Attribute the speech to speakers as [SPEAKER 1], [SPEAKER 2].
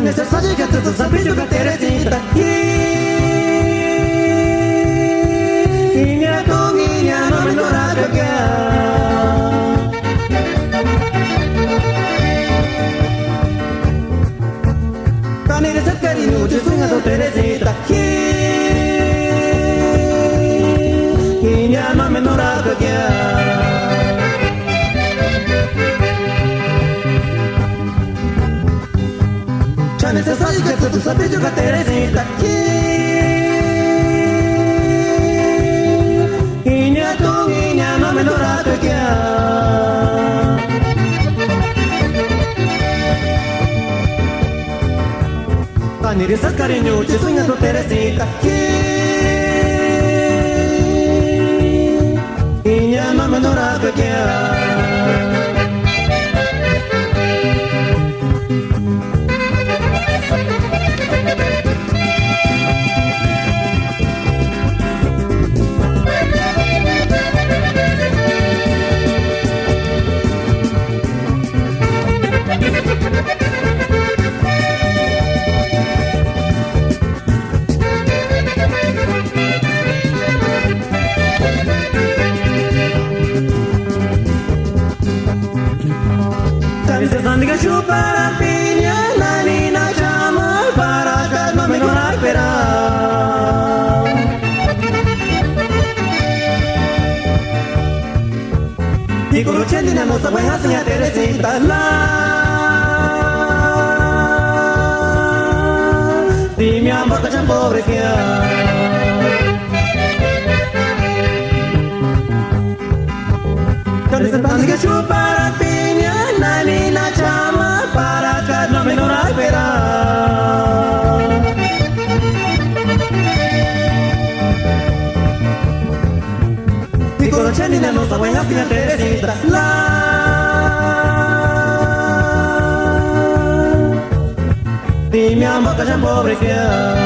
[SPEAKER 1] Necessário que tu sabe jogar Teresita. Minha dominha não me dora jogar. Canere se carinho de sunga do Teresita. Minha não me dora jogar. É necessário que tu sabe jogar Teresita. Minha dominha não me dora jogar. Canere se carinho de sunga do Teresita. Minha não me dora jogar. Sandiga chupara pinya nani na chama para calma me non albera. Dico lucendi na nostra buona segna Teresita la. Di mia morta c'è un pobre che ha. Sandiga chupara pinya nani na chama para calma me non albera. Piccolo cenni nella nostra buona figlia Teresita la. Di mia morta c'è un pobre che ha.